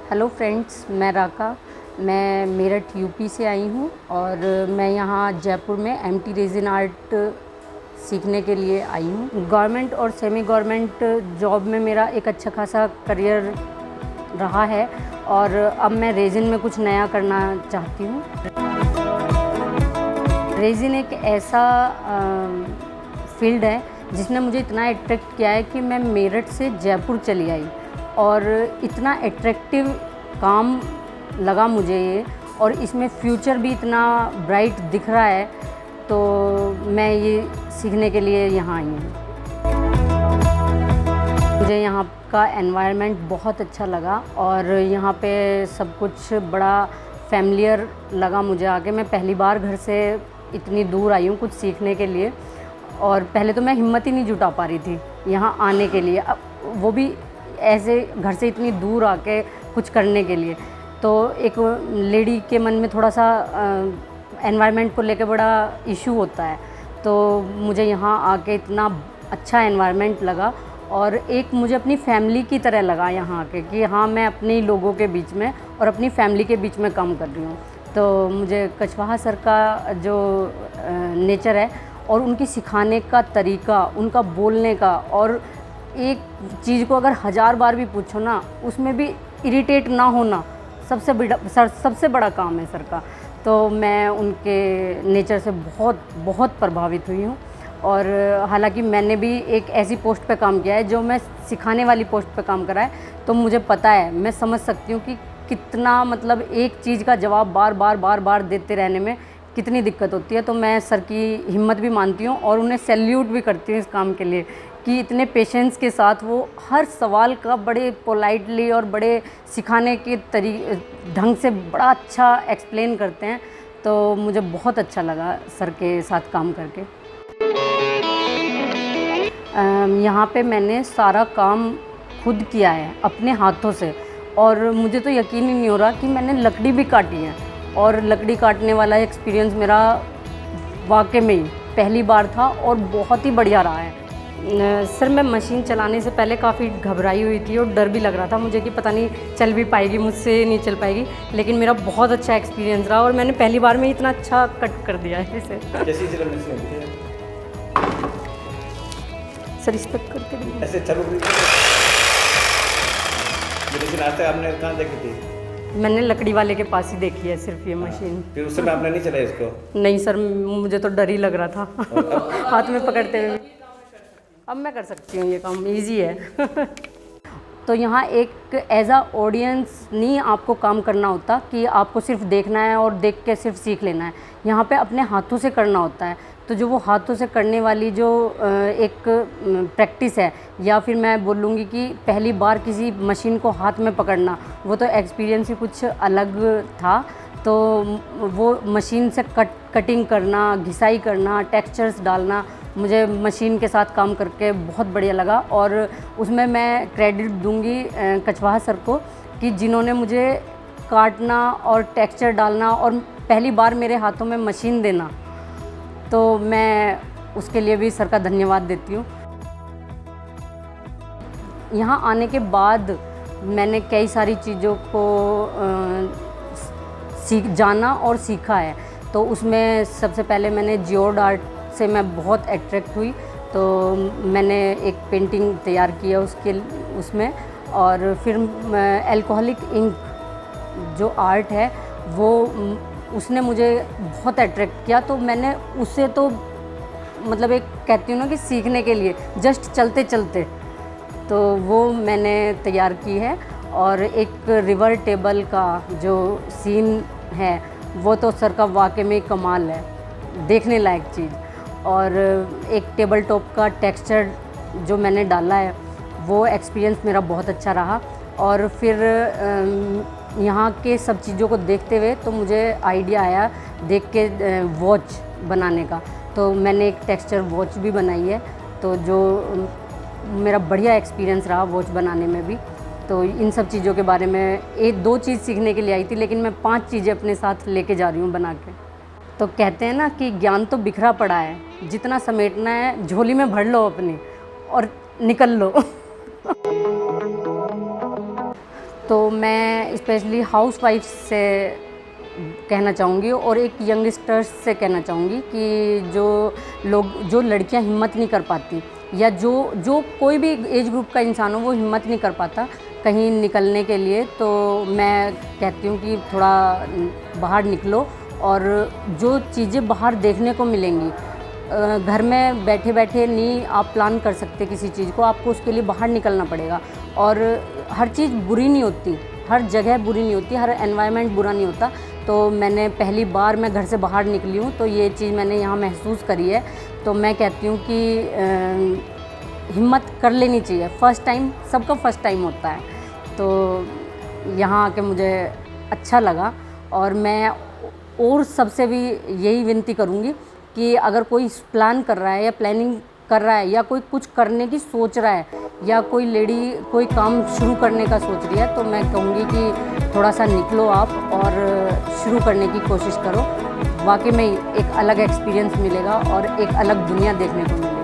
Hello friends, मैं राका। मैं Meerut UP से आई हूँ और मैं यहाँ जयपुर में एमटी रेजिन आर्ट सीखने के लिए आई हूँ। गवर्नमेंट और सेमी गवर्नमेंट जॉब में मेरा एक अच्छा खासा करियर रहा है और अब मैं रेजिन में कुछ नया करना चाहती हूँ। रेजिन एक ऐसा फील्ड है जिसने मुझे इतना अट्रैक्ट किया है कि मैं मेरठ से जयपुर चली आई और इतना अट्रैक्टिव काम लगा मुझे ये, और इसमें फ्यूचर भी इतना ब्राइट दिख रहा है, तो मैं ये सीखने के लिए यहाँ आई हूँ। मुझे यहाँ का एनवायरनमेंट बहुत अच्छा लगा और यहाँ पे सब कुछ बड़ा फैमिलियर लगा मुझे आके। मैं पहली बार घर से इतनी दूर आई हूँ कुछ सीखने के लिए, और पहले तो मैं हिम्मत ही नहीं जुटा पा रही थी यहाँ आने के लिए, वो भी ऐसे घर से इतनी दूर आके कुछ करने के लिए। तो एक लेडी के मन में थोड़ा सा एनवायरनमेंट को लेकर बड़ा इशू होता है, तो मुझे यहाँ आके इतना अच्छा एनवायरनमेंट लगा और एक मुझे अपनी फैमिली की तरह लगा यहाँ आके कि हाँ, मैं अपने लोगों के बीच में और अपनी फैमिली के बीच में काम कर रही हूँ। तो मुझे कछवाहा सर का जो नेचर है और उनकी सिखाने का तरीका, उनका बोलने का, और एक चीज़ को अगर 1000 बार भी पूछो ना, उसमें भी इरिटेट ना होना सबसे बड़ा काम है सर का। तो मैं उनके नेचर से बहुत प्रभावित हुई हूँ। और हालांकि मैंने भी एक ऐसी पोस्ट पे काम किया है जो मैं सिखाने वाली पोस्ट पे काम करा है, तो मुझे पता है, मैं समझ सकती हूँ कि कितना मतलब एक चीज़ का जवाब बार बार देते रहने में कितनी दिक्कत होती है। तो मैं सर की हिम्मत भी मानती हूँ और उन्हें सैल्यूट भी करती हूँ इस काम के लिए कि इतने पेशेंस के साथ वो हर सवाल का बड़े पोलाइटली और बड़े सिखाने के ढंग से बड़ा अच्छा एक्सप्लेन करते हैं। तो मुझे बहुत अच्छा लगा सर के साथ काम करके। यहाँ पे मैंने सारा काम खुद किया है अपने हाथों से, और मुझे तो यकीन ही नहीं हो रहा कि मैंने लकड़ी भी काटी है। और लकड़ी काटने वाला एक्सपीरियंस मेरा वाकई में ही पहली बार था और बहुत ही बढ़िया रहा है। सर, मैं मशीन चलाने से पहले काफ़ी घबराई हुई थी और डर भी लग रहा था मुझे कि पता नहीं चल भी पाएगी, मुझसे नहीं चल पाएगी, लेकिन मेरा बहुत अच्छा एक्सपीरियंस रहा और मैंने पहली बार में इतना अच्छा कट कर दिया है इसे। कैसी चलने से होती है सर, इस पर करके ऐसे चलो लेकिन आज तक आपने कहाँ देखी थी? मैंने लकड़ी वाले के पास ही देखी है सिर्फ ये मशीन। फिर उस समय आपने नहीं चलाया इसको? नहीं सर, मुझे तो डर ही लग रहा था हाथ में पकड़ते हुए। अब मैं कर सकती हूँ, ये काम इजी है तो यहाँ एक एज आ ऑडियंस नहीं आपको काम करना होता कि आपको सिर्फ देखना है और देख के सिर्फ सीख लेना है। यहाँ पे अपने हाथों से करना होता है। तो जो वो हाथों से करने वाली जो एक प्रैक्टिस है, या फिर मैं बोलूँगी कि पहली बार किसी मशीन को हाथ में पकड़ना, वो तो एक्सपीरियंस ही कुछ अलग था। तो वो मशीन से कटिंग करना, घिसाई करना, टेक्सचर्स डालना, मुझे मशीन के साथ काम करके बहुत बढ़िया लगा। और उसमें मैं क्रेडिट दूंगी कछवाहा सर को कि जिन्होंने मुझे काटना और टेक्सचर डालना और पहली बार मेरे हाथों में मशीन देना, तो मैं उसके लिए भी सर का धन्यवाद देती हूँ। यहाँ आने के बाद मैंने कई सारी चीज़ों को जाना और सीखा है। तो उसमें सबसे पहले मैंने जियोड आर्ट से मैं बहुत अट्रैक्ट हुई, तो मैंने एक पेंटिंग तैयार किया उसमें। और फिर अल्कोहलिक इंक जो आर्ट है वो उसने मुझे बहुत अट्रैक्ट किया, तो मैंने उससे तो मतलब एक कहती हूँ ना कि सीखने के लिए जस्ट चलते चलते तो वो मैंने तैयार की है। और एक रिवर टेबल का जो सीन है वो तो सर का वाकई में कमाल है, देखने लायक चीज़। और एक टेबल टॉप का टेक्सचर जो मैंने डाला है वो एक्सपीरियंस मेरा बहुत अच्छा रहा। और फिर यहाँ के सब चीज़ों को देखते हुए तो मुझे आइडिया आया देख के वॉच बनाने का, तो मैंने एक टेक्सचर वॉच भी बनाई है। तो जो मेरा बढ़िया एक्सपीरियंस रहा वॉच बनाने में भी। तो इन सब चीज़ों के बारे में 1-2 चीज़ सीखने के लिए आई थी, लेकिन मैं 5 चीज़ें अपने साथ लेके जा रही हूँ बना के। तो कहते हैं ना कि ज्ञान तो बिखरा पड़ा है, जितना समेटना है झोली में भर लो अपनी और निकल लो तो मैं स्पेशली हाउसवाइफ से कहना चाहूँगी और एक यंगस्टर्स से कहना चाहूँगी कि जो लड़कियां हिम्मत नहीं कर पाती या जो कोई भी एज ग्रुप का इंसान हो वो हिम्मत नहीं कर पाता कहीं निकलने के लिए, तो मैं कहती हूँ कि थोड़ा बाहर निकलो और जो चीज़ें बाहर देखने को मिलेंगी, घर में बैठे बैठे नहीं आप प्लान कर सकते किसी चीज़ को, आपको उसके लिए बाहर निकलना पड़ेगा। और हर चीज़ बुरी नहीं होती, हर जगह बुरी नहीं होती, हर एनवायरनमेंट बुरा नहीं होता। तो मैंने पहली बार मैं घर से बाहर निकली हूँ तो ये चीज़ मैंने यहाँ महसूस करी है। तो मैं कहती हूँ कि हिम्मत कर लेनी चाहिए, फ़र्स्ट टाइम सबका फ़र्स्ट टाइम होता है। तो यहाँ आके मुझे अच्छा लगा और मैं और सबसे भी यही विनती करूँगी कि अगर कोई प्लान कर रहा है या प्लानिंग कर रहा है या कोई कुछ करने की सोच रहा है या कोई लेडी कोई काम शुरू करने का सोच रही है, तो मैं कहूँगी कि थोड़ा सा निकलो आप और शुरू करने की कोशिश करो। वाकई में एक अलग एक्सपीरियंस मिलेगा और एक अलग दुनिया देखने को मिलेगी।